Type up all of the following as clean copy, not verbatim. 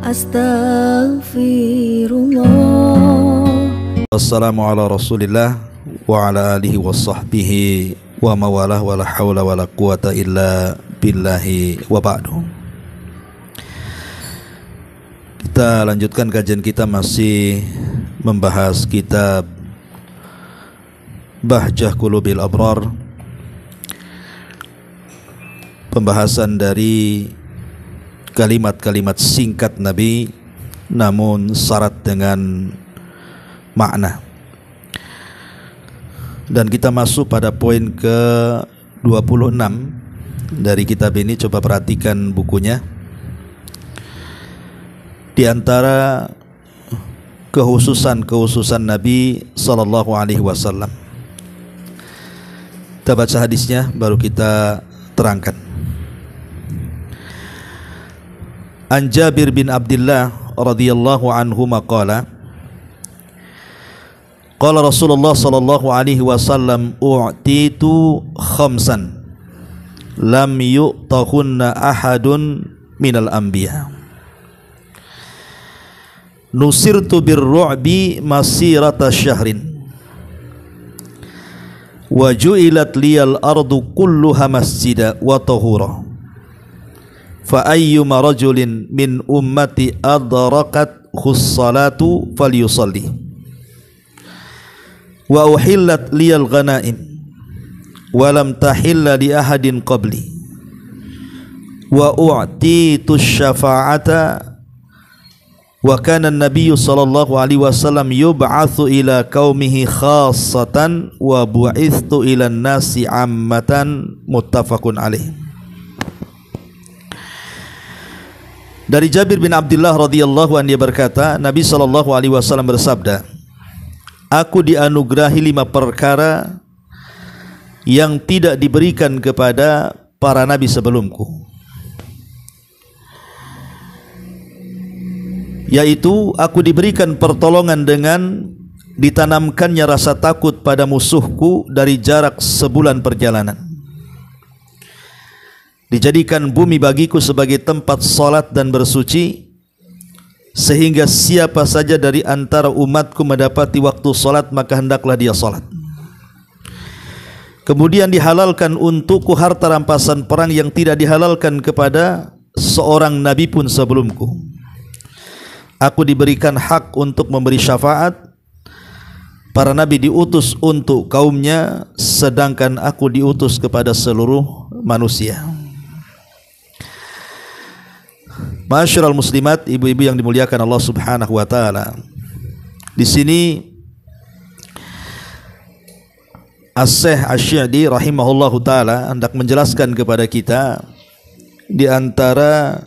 Astaghfirullah. Wassalamu ala rasulillah wa ala alihi wa sahbihi wa mawalah wa la hawla wa la quwata illa billahi wa ba'du. Kita lanjutkan kajian kita, masih membahas kitab Bahjah Qulubil Abrar, pembahasan dari kalimat-kalimat singkat Nabi namun syarat dengan makna. Dan kita masuk pada poin ke-26 dari kitab ini. Coba perhatikan bukunya. Di antara kehususan Nabi sallallahu alaihi wasallam. Kita baca hadisnya baru kita terangkan. An Jabir bin Abdullah radhiyallahu anhu maqala qala Rasulullah sallallahu alaihi wasallam u'titu khamsan lam yu'tahunna ahadun minal anbiya nusirtu birru'bi masirata syahrin wa ju'ilat liyal ardu kulluha masjida wa tahura fa ayyuma rajulin min ummati adrakat khussalatu falyusalli wa uhillat liyal ghanaim wa lam tahilla li ahadin qabli wa u'titu syafa'ata wa kana an-nabiyyu sallallahu alaihi wasallam yub'atsu ila qaumihi khassatan wa bu'ithtu ila an-nasi 'ammatan, muttafaqun alaih. Dari Jabir bin Abdullah radhiyallahu anhu, dia berkata, Nabi sallallahu alaihi wasallam bersabda, aku dianugerahi 5 perkara yang tidak diberikan kepada para nabi sebelumku, yaitu aku diberikan pertolongan dengan ditanamkannya rasa takut pada musuhku dari jarak sebulan perjalanan, dijadikan bumi bagiku sebagai tempat salat dan bersuci, sehingga siapa saja dari antara umatku mendapati waktu salat maka hendaklah dia salat. Kemudian dihalalkan untukku harta rampasan perang yang tidak dihalalkan kepada seorang nabi pun sebelumku. Aku diberikan hak untuk memberi syafaat. Para nabi diutus untuk kaumnya, sedangkan aku diutus kepada seluruh manusia. Ma'asyiral muslimat, ibu-ibu yang dimuliakan Allah Subhanahu wa taala. Di sini As-Syekh Asy-Sya'di rahimahullahu taala hendak menjelaskan kepada kita di antara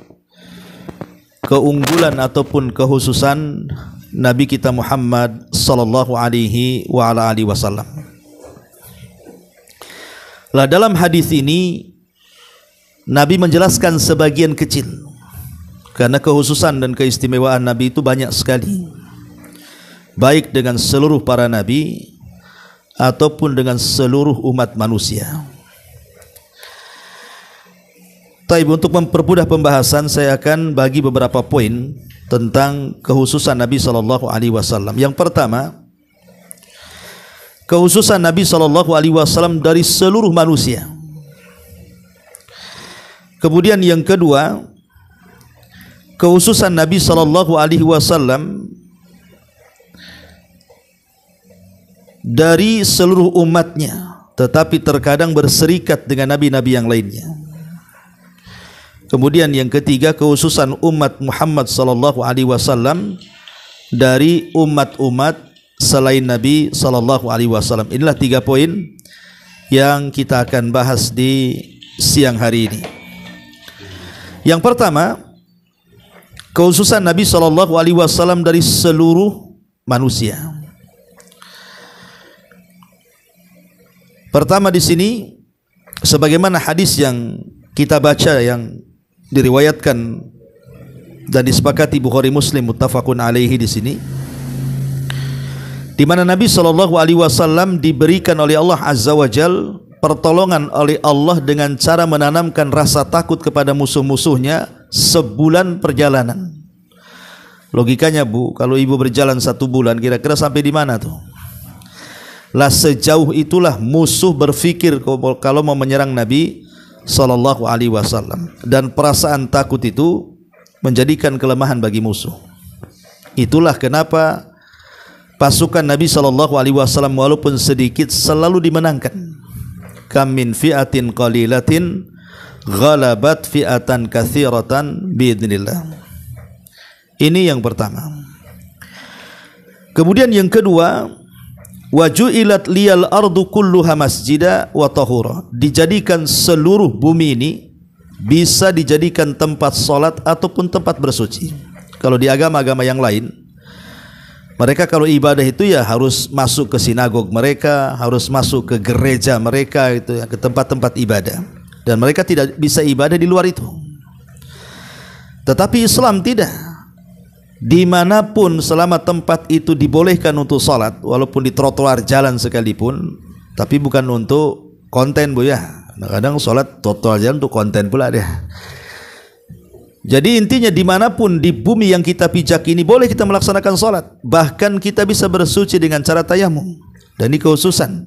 keunggulan ataupun kehususan Nabi kita Muhammad sallallahu alaihi wa ala alihi wasallam. Lah, dalam hadis ini Nabi menjelaskan sebagian kecil, karena kehususan dan keistimewaan Nabi itu banyak sekali, baik dengan seluruh para nabi ataupun dengan seluruh umat manusia. Taib, untuk mempermudah pembahasan, saya akan bagi beberapa poin tentang kehususan Nabi sallallahu alaihi wasallam. Yang pertama, kehususan Nabi sallallahu alaihi wasallam dari seluruh manusia. Kemudian yang kedua, kehususan Nabi sallallahu alaihi wasallam dari seluruh umatnya, tetapi terkadang berserikat dengan nabi-nabi yang lainnya. Kemudian yang ketiga, kehususan umat Muhammad sallallahu alaihi wasallam dari umat-umat selain Nabi sallallahu alaihi wasallam. Inilah 3 poin yang kita akan bahas di siang hari ini. Yang pertama, kehususan Nabi sallallahu alaihi wasallam dari seluruh manusia. Pertama di sini, sebagaimana hadis yang kita baca yang diriwayatkan dan disepakati Bukhari Muslim muttafaqun alaihi di sini, di mana Nabi sallallahu alaihi wasallam diberikan oleh Allah Azza wa Jal pertolongan oleh Allah dengan cara menanamkan rasa takut kepada musuh-musuhnya sebulan perjalanan. Logikanya Bu, kalau ibu berjalan 1 bulan kira-kira sampai di mana tuh? Lah sejauh itulah musuh berfikir kalau mau menyerang Nabi sallallahu alaihi wasallam, dan perasaan takut itu menjadikan kelemahan bagi musuh. Itulah kenapa pasukan Nabi sallallahu alaihi wasallam walaupun sedikit selalu dimenangkan. Kam min fi'atin qalilatin ghalabat fi'atan katsiratan biidznillah. Ini yang pertama. Kemudian yang kedua, waju'ilat liyal ardu kulluha masjida wa tahura. Dijadikan seluruh bumi ini bisa dijadikan tempat salat ataupun tempat bersuci. Kalau di agama-agama yang lain, mereka kalau ibadah itu ya harus masuk ke sinagog mereka, harus masuk ke gereja mereka, itu ke tempat-tempat ibadah, dan mereka tidak bisa ibadah di luar itu. Tetapi Islam tidak. Dimanapun selama tempat itu dibolehkan untuk salat, walaupun di trotoar jalan sekalipun, tapi bukan untuk konten Bu ya. Kadang salat trotoar jalan untuk konten pula deh. Jadi intinya dimanapun di bumi yang kita pijak ini boleh kita melaksanakan salat. Bahkan kita bisa bersuci dengan cara tayamum. Dan ini kekhususan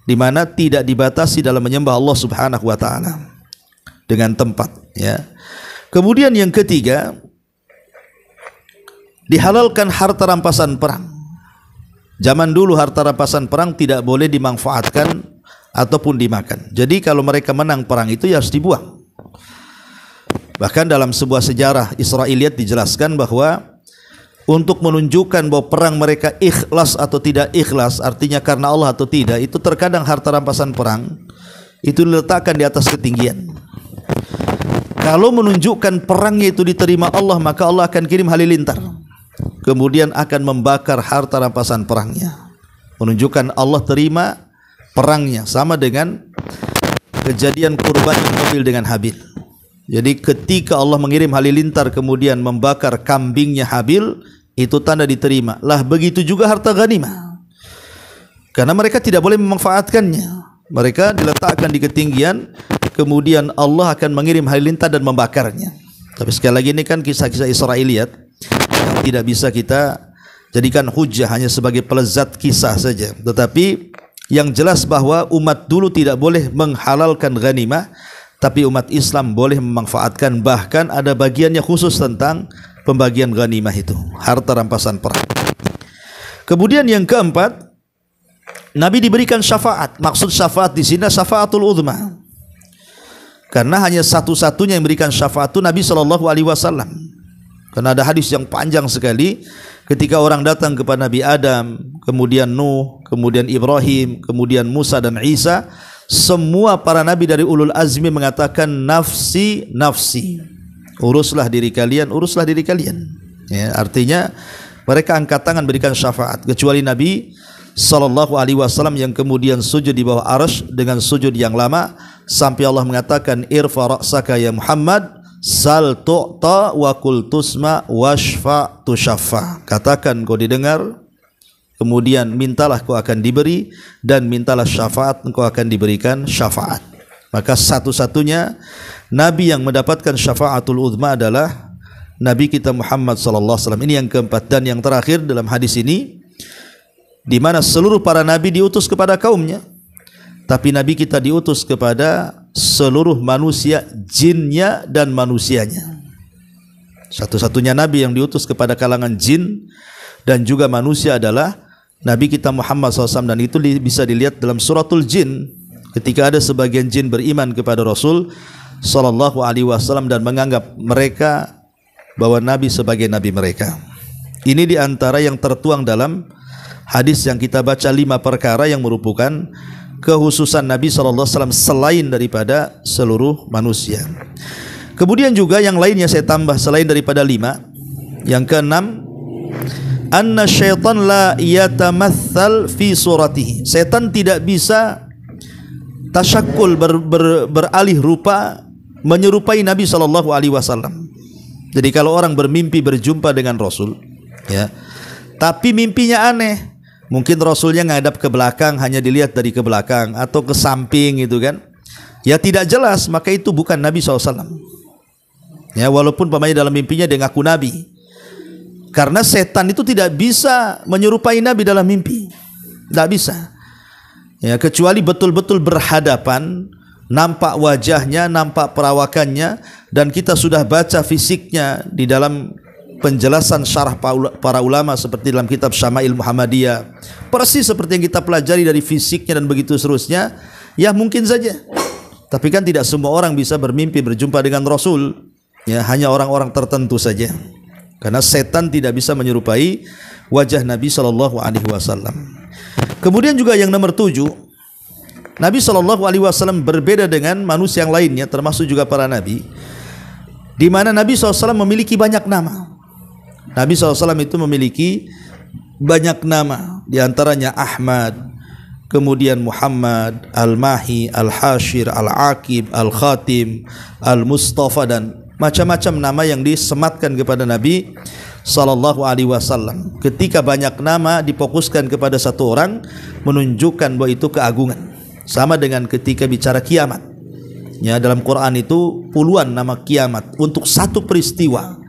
di mana tidak dibatasi dalam menyembah Allah Subhanahu wa taala dengan tempat, ya. Kemudian yang ketiga, dihalalkan harta rampasan perang. Zaman dulu harta rampasan perang tidak boleh dimanfaatkan ataupun dimakan. Jadi kalau mereka menang perang itu ya harus dibuang. Bahkan dalam sebuah sejarah Israiliyat dijelaskan bahwa untuk menunjukkan bahwa perang mereka ikhlas atau tidak ikhlas, artinya karena Allah atau tidak, itu terkadang harta rampasan perang itu diletakkan di atas ketinggian. Kalau menunjukkan perangnya itu diterima Allah, maka Allah akan kirim halilintar, kemudian akan membakar harta rampasan perangnya, menunjukkan Allah terima perangnya. Sama dengan kejadian kurban Habil dengan Habil. Jadi ketika Allah mengirim halilintar kemudian membakar kambingnya Habil, itu tanda diterima. Lah begitu juga harta ghanimah, karena mereka tidak boleh memanfaatkannya. Mereka diletakkan di ketinggian, kemudian Allah akan mengirim halilintar dan membakarnya. Tapi sekali lagi ini kan kisah-kisah Israiliyat yang tidak bisa kita jadikan hujah, hanya sebagai pelezat kisah saja. Tetapi yang jelas bahwa umat dulu tidak boleh menghalalkan ghanimah, tapi umat Islam boleh memanfaatkan. Bahkan ada bagiannya khusus tentang pembagian ghanimah itu, harta rampasan perang. Kemudian yang keempat, Nabi diberikan syafaat. Maksud syafaat di sini syafaatul uzma, karena hanya satu-satunya yang memberikan syafaat itu Nabi sallallahu alaihi wasallam. Karena ada hadis yang panjang sekali ketika orang datang kepada Nabi Adam, kemudian Nuh, kemudian Ibrahim, kemudian Musa dan Isa. Semua para nabi dari ulul azmi mengatakan nafsi nafsi, uruslah diri kalian, uruslah diri kalian, ya, artinya mereka angkat tangan berikan syafaat, kecuali Nabi sallallahu alaihi wasallam yang kemudian sujud di bawah arsy dengan sujud yang lama sampai Allah mengatakan irfa ra'saka ya Muhammad sal tu'ta wa qul tusma washfa tushaffa, katakan kau didengar, kemudian mintalah kau akan diberi, dan mintalah syafaat engkau akan diberikan syafaat. Maka satu-satunya Nabi yang mendapatkan syafaatul uzma adalah Nabi kita Muhammad sallallahu alaihi wasallam. Ini yang keempat. Dan yang terakhir dalam hadis ini, di mana seluruh para nabi diutus kepada kaumnya, tapi Nabi kita diutus kepada seluruh manusia, jinnya dan manusianya. Satu-satunya Nabi yang diutus kepada kalangan jin dan juga manusia adalah Nabi kita Muhammad SAW, dan itu bisa dilihat dalam suratul jin ketika ada sebagian jin beriman kepada Rasul sallallahu alaihi wasallam dan menganggap mereka bahwa Nabi sebagai Nabi mereka. Ini diantara yang tertuang dalam hadis yang kita baca, 5 perkara yang merupakan kekhususan Nabi sallallahu alaihi wasallam selain daripada seluruh manusia. Kemudian juga yang lainnya saya tambah selain daripada 5. Yang keenam, anna syaitan la yatamathal fi suratihi. Setan tidak bisa tasyakkul, beralih rupa menyerupai Nabi sallallahu alaihi wasallam. Jadi kalau orang bermimpi berjumpa dengan Rasul, ya, tapi mimpinya aneh, mungkin Rasulnya ngadap ke belakang, hanya dilihat dari ke belakang atau ke samping gitu kan, ya tidak jelas, maka itu bukan Nabi SAW. Ya, walaupun pemain dalam mimpinya dia ngaku Nabi, Karena setan itu tidak bisa menyerupai Nabi dalam mimpi. Tidak bisa. Ya, kecuali betul-betul berhadapan, nampak wajahnya, nampak perawakannya, dan kita sudah baca fisiknya di dalam penjelasan syarah para ulama seperti dalam kitab Syama'il Muhammadiyah. Persis seperti yang kita pelajari dari fisiknya dan begitu seterusnya. Ya mungkin saja. Tapi kan tidak semua orang bisa bermimpi berjumpa dengan Rasul. Ya, hanya orang-orang tertentu saja. Karena setan tidak bisa menyerupai wajah Nabi SAW. Kemudian juga yang nomor 7, Nabi SAW berbeda dengan manusia yang lainnya, termasuk juga para nabi, di mana Nabi SAW memiliki banyak nama. Nabi SAW itu memiliki banyak nama, di antaranya Ahmad, kemudian Muhammad, Al-Mahi, Al-Hashir, Al-Aqib, Al-Khatim, Al-Mustafa, dan macam-macam nama yang disematkan kepada Nabi SAW. Ketika banyak nama difokuskan kepada satu orang, menunjukkan bahwa itu keagungan. Sama dengan ketika bicara kiamat. Ya, dalam Quran itu puluhan nama kiamat untuk satu peristiwa.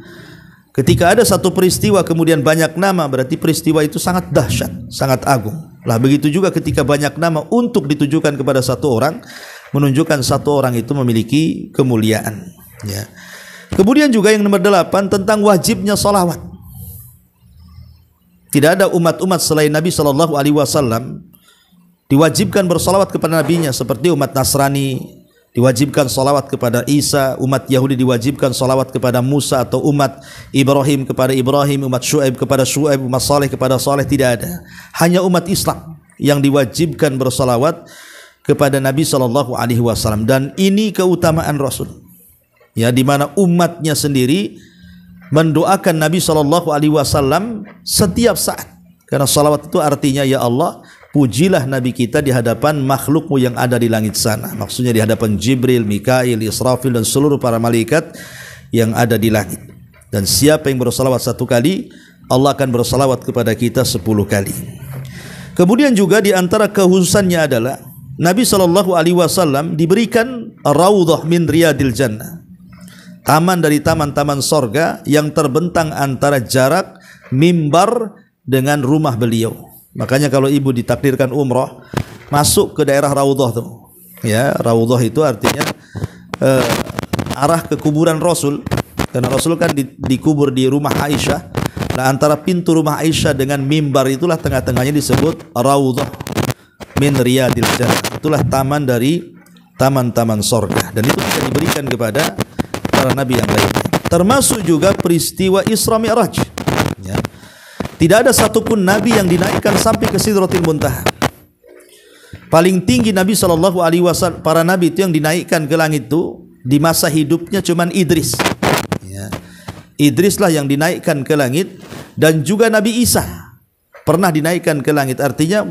Ketika ada satu peristiwa kemudian banyak nama, berarti peristiwa itu sangat dahsyat, sangat agung. Lah begitu juga ketika banyak nama untuk ditujukan kepada satu orang, menunjukkan satu orang itu memiliki kemuliaan. Ya. Kemudian juga yang nomor 8 tentang wajibnya salawat. Tidak ada umat-umat selain Nabi SAW diwajibkan bersalawat kepada nabinya, seperti umat Nasrani diwajibkan salawat kepada Isa, umat Yahudi diwajibkan salawat kepada Musa, atau umat Ibrahim kepada Ibrahim, umat Syuaib kepada Syuaib, umat Saleh kepada Saleh. Tidak ada. Hanya umat Islam yang diwajibkan bersalawat kepada Nabi SAW. Dan ini keutamaan Rasul, ya, di mana umatnya sendiri mendoakan Nabi SAW setiap saat. Karena salawat itu artinya, ya Allah, pujilah Nabi kita di hadapan makhlukmu yang ada di langit sana. Maksudnya di hadapan Jibril, Mikail, Israfil, dan seluruh para malaikat yang ada di langit. Dan siapa yang bersalawat 1 kali, Allah akan bersalawat kepada kita 10 kali. Kemudian juga di antara kekhususannya adalah Nabi SAW diberikan Raudhah min Riyadil Jannah, taman dari taman-taman sorga yang terbentang antara jarak mimbar dengan rumah beliau. Makanya kalau ibu ditakdirkan umrah, masuk ke daerah Raudhah tuh. Ya, Raudhah itu artinya arah ke kuburan Rasul. Karena Rasul kan dikubur di rumah Aisyah. Nah, antara pintu rumah Aisyah dengan mimbar itulah tengah-tengahnya disebut Raudhah min Riyadil Jannah. Itulah taman dari taman-taman sorga. Dan itu bisa diberikan kepada para nabi yang lainnya. Termasuk juga peristiwa Isra Mi'raj. Ya. Tidak ada satupun nabi yang dinaikkan sampai ke Sidratil Muntaha. Paling tinggi Nabi SAW, para nabi itu yang dinaikkan ke langit itu di masa hidupnya cuman Idris. Ya. Idrislah yang dinaikkan ke langit, dan juga Nabi Isa pernah dinaikkan ke langit. Artinya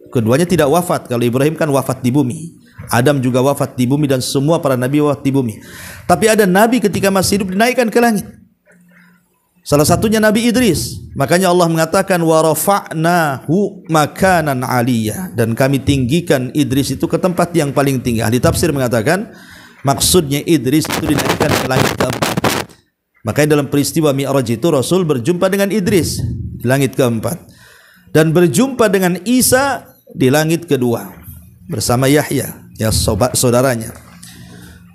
keduanya tidak wafat. Kalau Ibrahim kan wafat di bumi, Adam juga wafat di bumi, dan semua para nabi wafat di bumi. Tapi ada nabi ketika masih hidup dinaikkan ke langit. Salah satunya Nabi Idris. Makanya Allah mengatakan wa rafa'nahu makanan 'aliyya, dan kami tinggikan Idris itu ke tempat yang paling tinggi. Ahli tafsir mengatakan maksudnya Idris itu dinaikkan ke langit keempat. Makanya dalam peristiwa Mi'raj itu Rasul berjumpa dengan Idris di langit keempat, dan berjumpa dengan Isa di langit kedua bersama Yahya, ya saudaranya.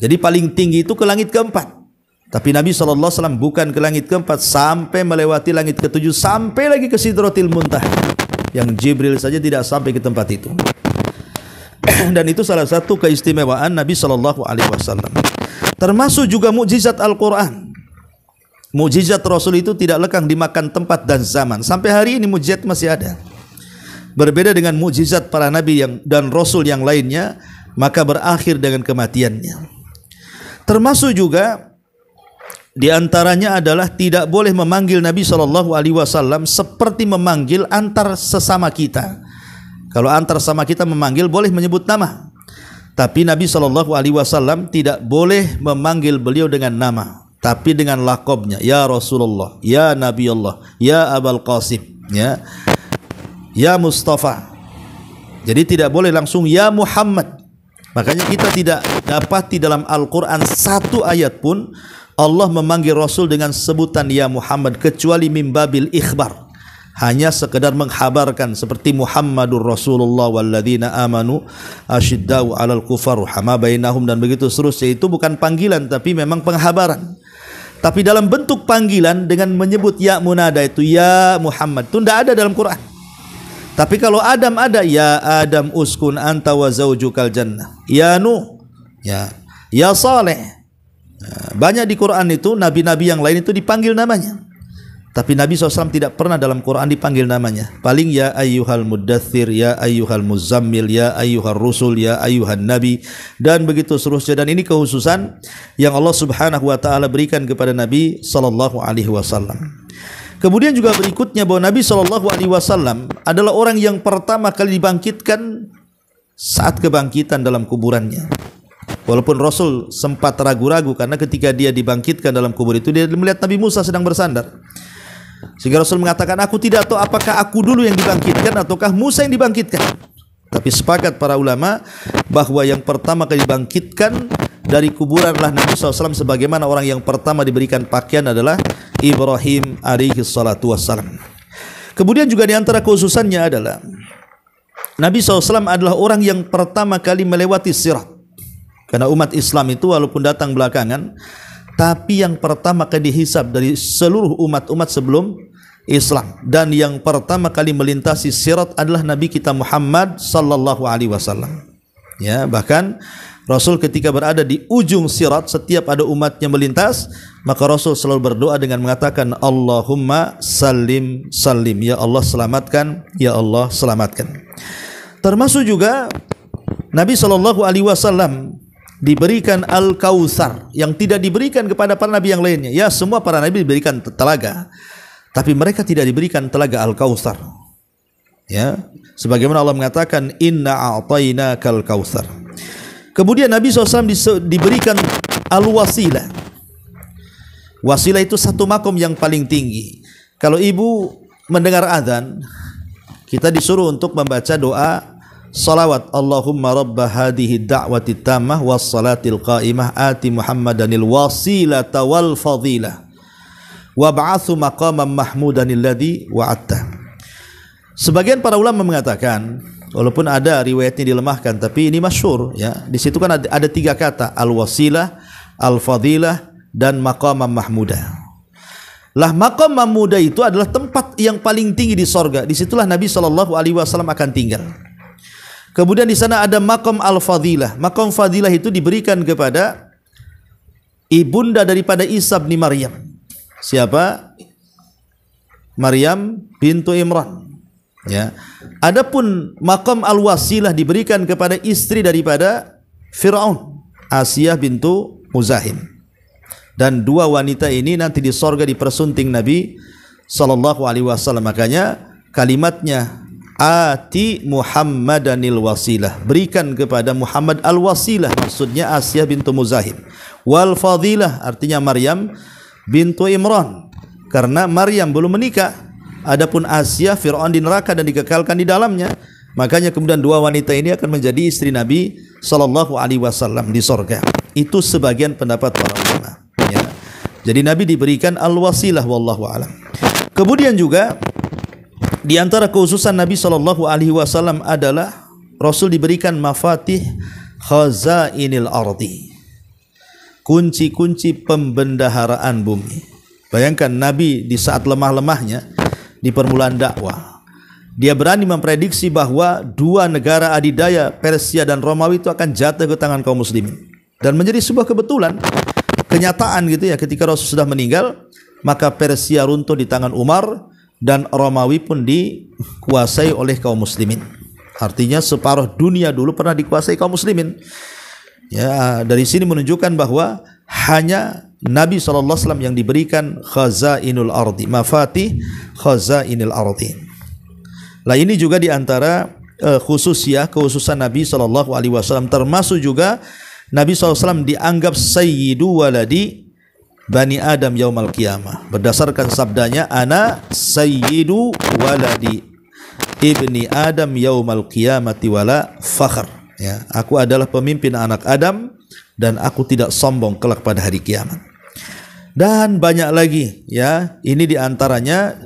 Jadi paling tinggi itu ke langit keempat. Tapi Nabi SAW bukan ke langit keempat, sampai melewati langit ketujuh, sampai lagi ke Sidratil Muntaha, yang Jibril saja tidak sampai ke tempat itu. Dan itu salah satu keistimewaan Nabi SAW. Termasuk juga mukjizat Al-Quran. Mukjizat Rasul itu tidak lekang dimakan tempat dan zaman. Sampai hari ini mukjizat masih ada. Berbeda dengan mukjizat para nabi dan Rasul yang lainnya, maka berakhir dengan kematiannya. Termasuk juga di antaranya adalah tidak boleh memanggil Nabi SAW seperti memanggil antar sesama kita. Kalau antar sesama kita memanggil boleh menyebut nama, tapi Nabi SAW tidak boleh memanggil beliau dengan nama, tapi dengan lakobnya, ya Rasulullah, ya Nabi Allah, ya Abul Qasim, ya Mustafa. Jadi tidak boleh langsung ya Muhammad. Makanya kita tidak dapat di dalam Al-Quran satu ayat pun Allah memanggil Rasul dengan sebutan ya Muhammad kecuali mimbabil ikhbar, hanya sekedar menghabarkan seperti Muhammadur Rasulullah walladzina amanu asyiddau 'alal kufar ruhama bainahum dan begitu seterusnya. Itu bukan panggilan tapi memang penghabaran. Tapi dalam bentuk panggilan dengan menyebut ya munada itu ya Muhammad itu tidak ada dalam Quran. Tapi kalau Adam ada, ya Adam uskun anta wa zaujukal jannah, ya Nuh, ya Saleh. Banyak di Quran itu nabi-nabi yang lain itu dipanggil namanya. Tapi Nabi SAW tidak pernah dalam Quran dipanggil namanya. Paling ya ayyuhal muddathir, ya ayyuhal muzammil, ya ayyuhal rusul, ya ayyuhan nabi, dan begitu seterusnya. Dan ini kekhususan yang Allah Subhanahu wa taala berikan kepada Nabi SAW. Kemudian juga berikutnya bahwa Nabi SAW adalah orang yang pertama kali dibangkitkan saat kebangkitan dalam kuburannya. Walaupun Rasul sempat ragu-ragu karena ketika dia dibangkitkan dalam kubur itu dia melihat Nabi Musa sedang bersandar. Sehingga Rasul mengatakan, aku tidak tahu apakah aku dulu yang dibangkitkan ataukah Musa yang dibangkitkan. Tapi sepakat para ulama bahwa yang pertama kali dibangkitkan dari kuburan adalah Nabi SAW, sebagaimana orang yang pertama diberikan pakaian adalah Ibrahim alaihi salatu wassalam. Kemudian juga di antara khususannya adalah Nabi SAW adalah orang yang pertama kali melewati sirat. Karena umat Islam itu walaupun datang belakangan, tapi yang pertama kali dihisab dari seluruh umat-umat sebelum Islam, dan yang pertama kali melintasi sirat adalah Nabi kita Muhammad sallallahu alaihi wasallam. Ya, bahkan Rasul ketika berada di ujung sirat, setiap ada umatnya melintas, maka Rasul selalu berdoa dengan mengatakan Allahumma salim salim, ya Allah selamatkan, ya Allah selamatkan. Termasuk juga Nabi sallallahu alaihi wasallam diberikan Al-Kautsar yang tidak diberikan kepada para nabi yang lainnya. Ya, semua para nabi diberikan telaga, tapi mereka tidak diberikan telaga Al-Kautsar. Ya, sebagaimana Allah mengatakan inna a'tainakal kautsar. Kemudian Nabi SAW diberikan Al-Wasilah. Wasilah itu satu makom yang paling tinggi. Kalau ibu mendengar azan, kita disuruh untuk membaca doa salawat Allahumma rabba hadhihi da'wati tammah was salatil qa'imah ati Muhammadanil wasilata wal fadilah wab'athu maqaman mahmudan alladhi wa'atta. Sebagian para ulama mengatakan, walaupun ada riwayatnya dilemahkan, tapi ini masyhur ya. Di situ kan ada tiga kata, al-wasilah, al-fadilah, dan maqaman mahmudah. Lah maqam mahmudah itu adalah tempat yang paling tinggi di sorga. Disitulah Nabi SAW akan tinggal. Kemudian di sana ada maqam al-fadilah. Maqam fadilah itu diberikan kepada ibunda daripada Isa bin Maryam. Siapa? Maryam bintu Imran. Ya. Adapun maqam al-wasilah diberikan kepada istri daripada Firaun, Asiyah bintu Muzahim. Dan dua wanita ini nanti di sorga dipersunting Nabi SAW. Makanya kalimatnya ati Muhammadanil wasilah, berikan kepada Muhammad al-wasilah, maksudnya Asiyah bintu Muzahim. Wal fadilah artinya Maryam bintu Imran, karena Maryam belum menikah. Adapun Asiyah, Fir'aun di neraka dan dikekalkan di dalamnya. Makanya kemudian dua wanita ini akan menjadi istri Nabi SAW di sorga. Itu sebagian pendapat para ulama ya. Jadi Nabi diberikan al-wasilah wallahu alam. Kemudian juga di antara kekhususan Nabi SAW adalah Rasul diberikan mafatih khazainil ardi, kunci-kunci pembendaharaan bumi. Bayangkan Nabi di saat lemah-lemahnya di permulaan dakwah, dia berani memprediksi bahwa dua negara adidaya, Persia dan Romawi itu akan jatuh ke tangan kaum muslimin. Dan menjadi sebuah kebetulan, kenyataan gitu ya, ketika Rasul sudah meninggal, maka Persia runtuh di tangan Umar dan Romawi pun dikuasai oleh kaum muslimin. Artinya separuh dunia dulu pernah dikuasai kaum muslimin. Ya, dari sini menunjukkan bahwa hanya Nabi SAW yang diberikan khazainul ardi, mafatih khazainul ardi. Lah ini juga diantara khususan Nabi SAW, termasuk juga Nabi SAW dianggap sayyidu waladi Bani Adam yaumal qiyamah, berdasarkan sabdanya ana sayyidu waladi ibni Adam yaumal qiyamati wala fakhr. Ya, aku adalah pemimpin anak Adam dan aku tidak sombong kelak pada hari kiamat. dan banyak lagi ya. Ini diantaranya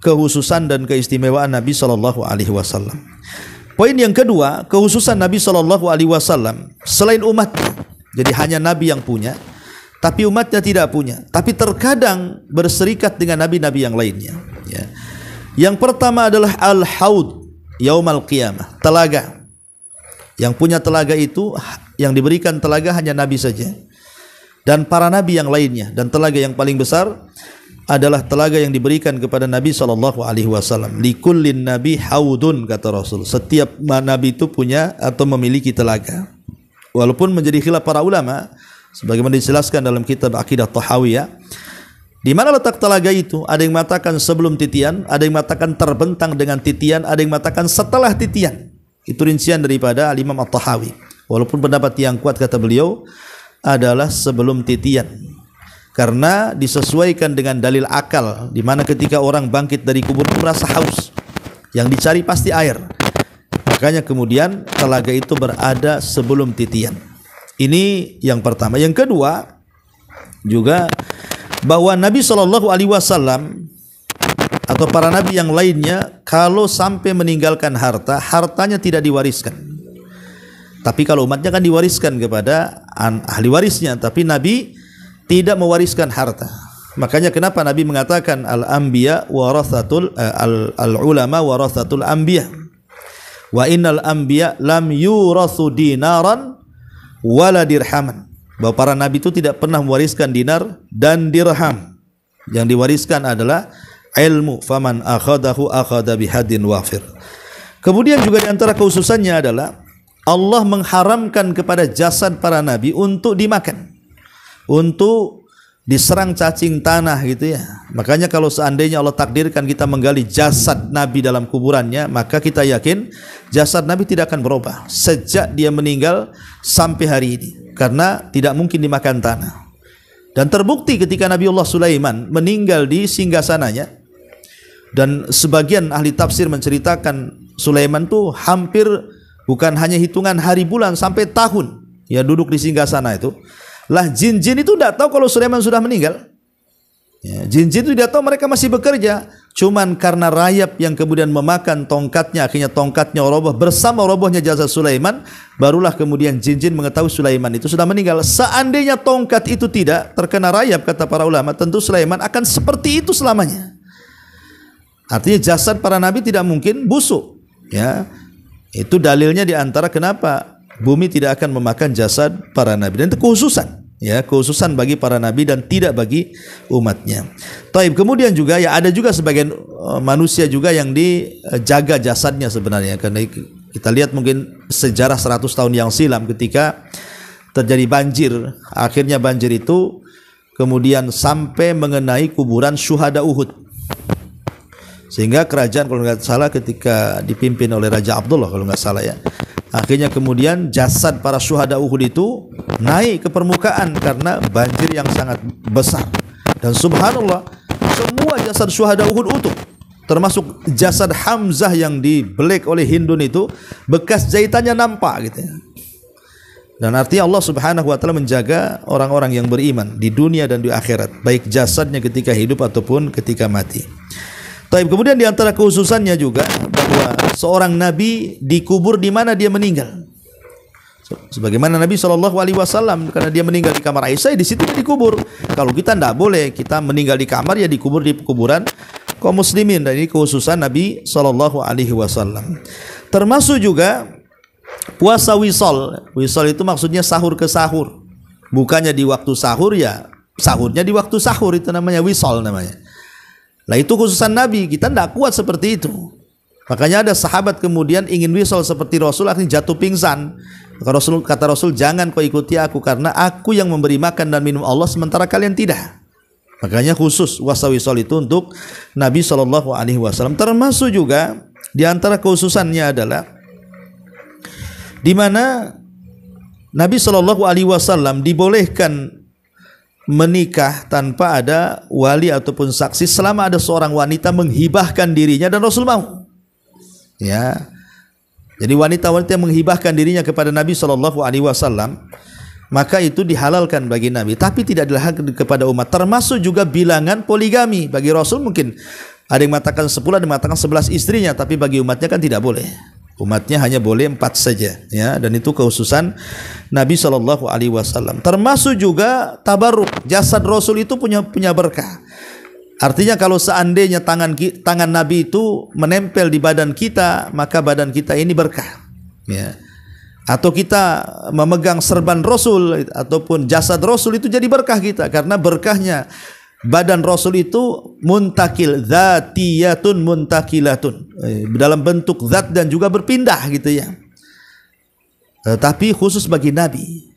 kekhususan dan keistimewaan Nabi Shallallahu Alaihi Wasallam. Poin yang kedua, kekhususan Nabi Shallallahu Alaihi Wasallam selain umatnya. Jadi hanya Nabi yang punya, tapi umatnya tidak punya. Tapi terkadang berserikat dengan nabi-nabi yang lainnya. Ya. Yang pertama adalah al-haud yaumal qiyamah, telaga. Yang punya telaga itu, yang diberikan telaga hanya Nabi saja dan para nabi yang lainnya. Dan telaga yang paling besar adalah telaga yang diberikan kepada Nabi Shallallahu Alaihi Wasallam. Likullin nabi haudun, kata Rasul. Setiap nabi itu punya atau memiliki telaga. Walaupun menjadi khilaf para ulama, sebagaimana dijelaskan dalam kitab Aqidah Tahawiyah, di mana letak telaga itu? Ada yang mengatakan sebelum titian, ada yang mengatakan terbentang dengan titian, ada yang mengatakan setelah titian. Itu rincian daripada Imam At-Tahawi. Walaupun pendapat yang kuat, kata beliau, adalah sebelum titian. Karena disesuaikan dengan dalil akal, di mana ketika orang bangkit dari kubur merasa haus, yang dicari pasti air. Makanya kemudian telaga itu berada sebelum titian. Ini yang pertama. Yang kedua juga bahwa Nabi Shallallahu Alaihi Wasallam atau para nabi yang lainnya kalau sampai meninggalkan harta, hartanya tidak diwariskan. Tapi kalau umatnya kan diwariskan kepada ahli warisnya, tapi Nabi tidak mewariskan harta. Makanya kenapa Nabi mengatakan al-anbiya warathatul al-ulama warathatul anbiya. Wa innal anbiya lam yurathu dinaran wala dirhaman. Bahwa para nabi itu tidak pernah mewariskan dinar dan dirham. Yang diwariskan adalah ilmu. Faman akhadahu akhada bihadin wafir. Kemudian juga di antara khususannya adalah Allah mengharamkan kepada jasad para nabi untuk dimakan, untuk diserang cacing tanah gitu ya. Makanya kalau seandainya Allah takdirkan kita menggali jasad Nabi dalam kuburannya, maka kita yakin jasad Nabi tidak akan berubah sejak dia meninggal sampai hari ini, karena tidak mungkin dimakan tanah. Dan terbukti ketika Nabiullah Sulaiman meninggal di singgasananya, dan sebagian ahli tafsir menceritakan Sulaiman tuh hampir bukan hanya hitungan hari bulan sampai tahun ya duduk di singgasana itu. Lah jin-jin itu tidak tahu kalau Sulaiman sudah meninggal. Ya, jin-jin itu tidak tahu, mereka masih bekerja. Cuman karena rayap yang kemudian memakan tongkatnya, akhirnya tongkatnya roboh bersama robohnya jasad Sulaiman, barulah kemudian jin-jin mengetahui Sulaiman itu sudah meninggal. Seandainya tongkat itu tidak terkena rayap, kata para ulama, tentu Sulaiman akan seperti itu selamanya. Artinya jasad para nabi tidak mungkin busuk. Ya, itu dalilnya diantara kenapa bumi tidak akan memakan jasad para nabi, dan itu khususan, ya, khususan bagi para nabi dan tidak bagi umatnya. Taib, kemudian juga ya ada juga sebagian manusia juga yang dijaga jasadnya sebenarnya, karena kita lihat mungkin sejarah 100 tahun yang silam ketika terjadi banjir, akhirnya banjir itu kemudian sampai mengenai kuburan syuhada Uhud. Sehingga kerajaan kalau nggak salah ketika dipimpin oleh Raja Abdullah kalau nggak salah ya, akhirnya kemudian jasad para syuhada Uhud itu naik ke permukaan karena banjir yang sangat besar. Dan subhanallah, semua jasad syuhada Uhud utuh, termasuk jasad Hamzah yang dibelek oleh Hindun itu, bekas jahitannya nampak gitu ya. Dan artinya Allah Subhanahu wa taala menjaga orang-orang yang beriman di dunia dan di akhirat, baik jasadnya ketika hidup ataupun ketika mati. Taib, kemudian di antara khususannya juga bahwa seorang nabi dikubur di mana dia meninggal. Sebagaimana Nabi SAW, karena dia meninggal di kamar Aisyah, di situ dia dikubur. Kalau kita tidak boleh, kita meninggal di kamar ya dikubur di kuburan kaum muslimin. Dan ini khususan Nabi SAW. Termasuk juga puasa wisol. Wisol itu maksudnya sahur ke sahur. Bukannya di waktu sahur, ya sahurnya di waktu sahur, itu namanya wisol namanya. Nah itu khususan Nabi, kita tidak kuat seperti itu. Makanya ada sahabat kemudian ingin wisol seperti Rasul, akhirnya jatuh pingsan. Kata Rasul, jangan kau ikuti aku, karena aku yang memberi makan dan minum Allah sementara kalian tidak. Makanya khusus puasa wisol itu untuk Nabi SAW. Termasuk juga di antara khususannya adalah di mana Nabi SAW dibolehkan menikah tanpa ada wali ataupun saksi selama ada seorang wanita menghibahkan dirinya dan Rasul mau. Ya. Jadi wanita-wanita yang menghibahkan dirinya kepada Nabi SAW maka itu dihalalkan bagi Nabi, tapi tidak dihalalkan kepada umat. Termasuk juga bilangan poligami. Bagi Rasul mungkin ada yang mengatakan 10, ada yang mengatakan 11 istrinya, tapi bagi umatnya kan tidak boleh. Umatnya hanya boleh 4 saja, ya, dan itu kekhususan Nabi SAW. Termasuk juga tabarruk. Jasad Rasul itu punya berkah. Artinya kalau seandainya tangan Nabi itu menempel di badan kita, maka badan kita ini berkah, ya. Atau kita memegang serban Rasul ataupun jasad Rasul itu jadi berkah kita, karena berkahnya badan Rasul itu muntakil, dzatiyatun muntakilatun, dalam bentuk zat dan juga berpindah gitu ya. Tapi khusus bagi Nabi,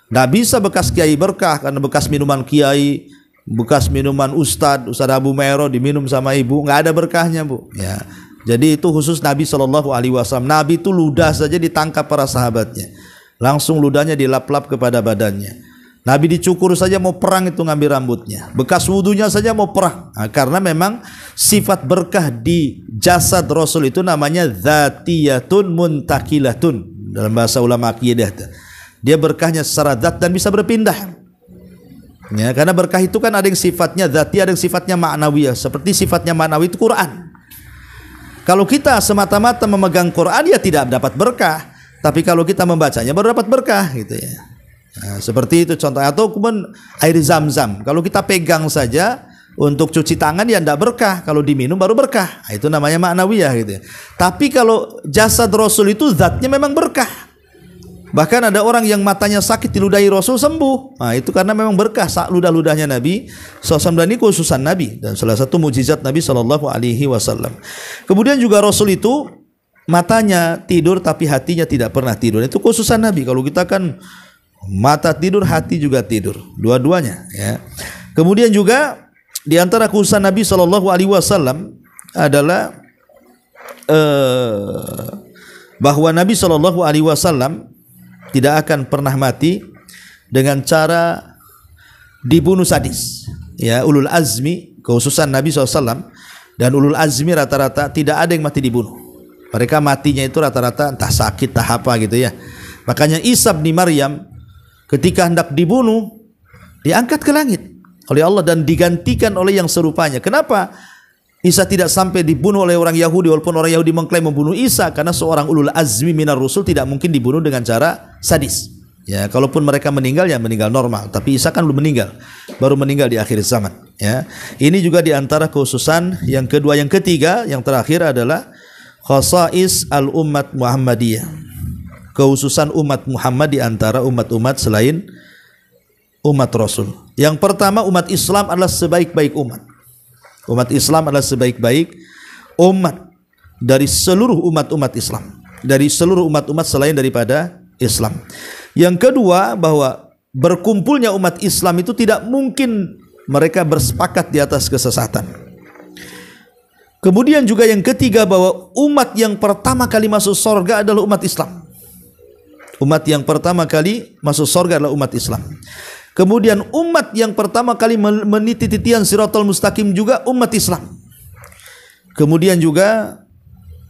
nggak bisa bekas kiai berkah, karena bekas minuman kiai, bekas minuman Ustadz Abu Mero diminum sama ibu, nggak ada berkahnya, Bu, ya. Jadi itu khusus Nabi SAW. Nabi itu ludah saja ditangkap para sahabatnya, langsung ludahnya dilap-lap kepada badannya. Nabi dicukur saja mau perang itu ngambil rambutnya, bekas wudunya saja mau perang. Nah, karena memang sifat berkah di jasad Rasul itu namanya dzatiyatun muntakilatun dalam bahasa ulama akidah. Dia berkahnya secara zat dan bisa berpindah. Ya, karena berkah itu kan ada yang sifatnya dzati, ada yang sifatnya ma'nawiyah. Seperti sifatnya ma'nawi itu Quran. Kalau kita semata-mata memegang Quran, ya tidak dapat berkah. Tapi kalau kita membacanya baru dapat berkah gitu ya. Nah, seperti itu contohnya. Atau kemudian air zam-zam, kalau kita pegang saja untuk cuci tangan ya tidak berkah, kalau diminum baru berkah. Nah, itu namanya ma'nawiyah gitu ya. Tapi kalau jasad Rasul itu zatnya memang berkah. Bahkan ada orang yang matanya sakit diludahi Rasul sembuh. Nah, itu karena memang berkah ludah-ludahnya Nabi SAW, dan ini khususan Nabi dan salah satu mukjizat Nabi SAW. Kemudian juga Rasul itu matanya tidur tapi hatinya tidak pernah tidur. Itu khususan Nabi. Kalau kita kan mata tidur, hati juga tidur, dua-duanya, ya. Kemudian juga di antara khususan Nabi SAW adalah bahwa Nabi SAW tidak akan pernah mati dengan cara dibunuh sadis. Ya, ulul azmi, khususan Nabi SAW dan ulul azmi rata-rata tidak ada yang mati dibunuh. Mereka matinya itu rata-rata entah sakit, entah apa gitu ya. Makanya Isa bin Maryam ketika hendak dibunuh diangkat ke langit oleh Allah dan digantikan oleh yang serupanya. Kenapa Isa tidak sampai dibunuh oleh orang Yahudi, walaupun orang Yahudi mengklaim membunuh Isa? Karena seorang ulul azmi minar rusul tidak mungkin dibunuh dengan cara sadis. Ya, kalaupun mereka meninggal ya meninggal normal, tapi Isa kan belum meninggal, baru meninggal di akhir zaman. Ya, ini juga di antara kekhususan yang kedua. Yang ketiga, yang terakhir adalah khasais al ummat Muhammadiyah, kekhususan umat Muhammad di antara umat-umat selain umat Rasul. Yang pertama, umat Islam adalah sebaik-baik umat. Umat Islam adalah sebaik-baik umat dari seluruh umat-umat Islam, dari seluruh umat-umat selain daripada Islam. Yang kedua, bahwa berkumpulnya umat Islam itu tidak mungkin mereka bersepakat di atas kesesatan. Kemudian juga yang ketiga, bahwa umat yang pertama kali masuk surga adalah umat Islam. Umat yang pertama kali masuk surga adalah umat Islam. Kemudian umat yang pertama kali meniti titian Siratal Mustaqim juga umat Islam. Kemudian juga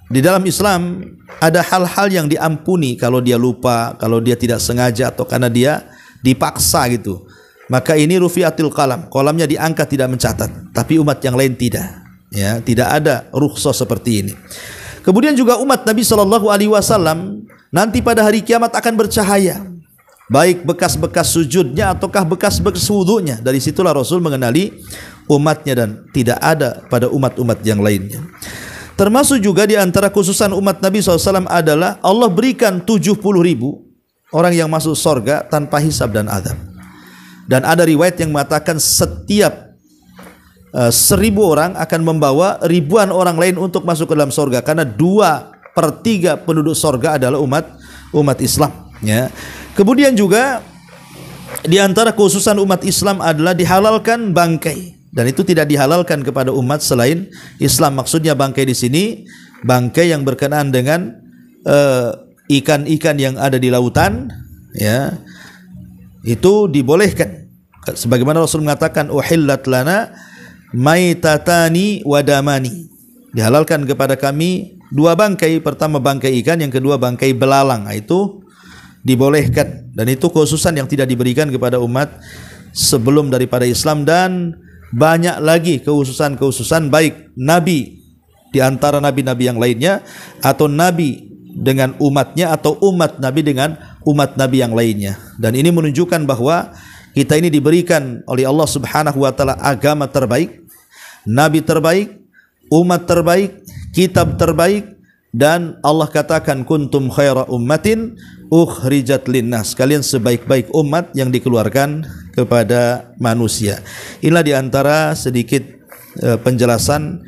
di dalam Islam ada hal-hal yang diampuni kalau dia lupa, kalau dia tidak sengaja atau karena dia dipaksa gitu. Maka ini rufiatil qalam, qalamnya diangkat tidak mencatat. Tapi umat yang lain tidak. Ya, tidak ada rukhsah seperti ini. Kemudian juga umat Nabi SAW nanti pada hari kiamat akan bercahaya, baik bekas-bekas sujudnya ataukah bekas-bekas wudunya. Dari situlah Rasul mengenali umatnya dan tidak ada pada umat-umat yang lainnya. Termasuk juga di antara khususan umat Nabi SAW adalah Allah berikan 70.000 orang yang masuk surga tanpa hisab dan azab. Dan ada riwayat yang mengatakan setiap 1.000 orang akan membawa ribuan orang lain untuk masuk ke dalam surga, karena 2/3 penduduk surga adalah umat Islam. Ya. Kemudian juga di antara khususan umat Islam adalah dihalalkan bangkai, dan itu tidak dihalalkan kepada umat selain Islam. Maksudnya bangkai di sini bangkai yang berkenaan dengan ikan-ikan yang ada di lautan, ya, itu dibolehkan. Sebagaimana Rasul mengatakan uhillat lana maitatani wadamani, dihalalkan kepada kami 2 bangkai. Pertama bangkai ikan, yang kedua bangkai belalang. Itu dibolehkan, dan itu khususan yang tidak diberikan kepada umat sebelum daripada Islam. Dan banyak lagi khususan baik nabi di antara nabi-nabi yang lainnya, atau nabi dengan umatnya, atau umat nabi dengan umat nabi yang lainnya. Dan ini menunjukkan bahwa kita ini diberikan oleh Allah Subhanahu wa taala agama terbaik, nabi terbaik, umat terbaik, kitab terbaik. Dan Allah katakan kuntum khaira ummatin ukhrijat linnas, kalian sebaik-baik umat yang dikeluarkan kepada manusia. Inilah diantara sedikit penjelasan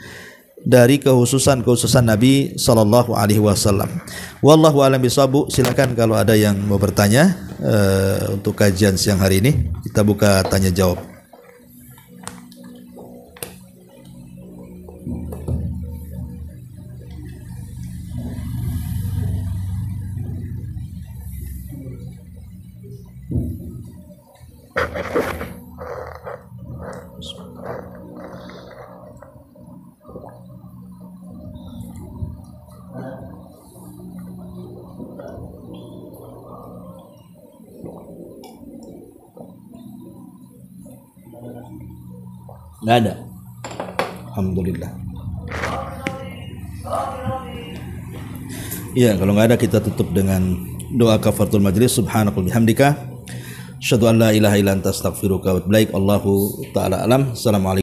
dari khususan Nabi sallallahu alaihi wasallam. Wallahu a'lam bishawab. Silakan kalau ada yang mau bertanya untuk kajian siang hari ini. Kita buka tanya jawab. Nggak ada. Alhamdulillah. Ya, kalau nggak ada kita tutup dengan doa kafaratul majlis. Subhanakallahumma bihamdika asyhadu an la ilaha illa anta astaghfiruka wa atubu ilaik. Allahu taala alam. Assalamualaikum.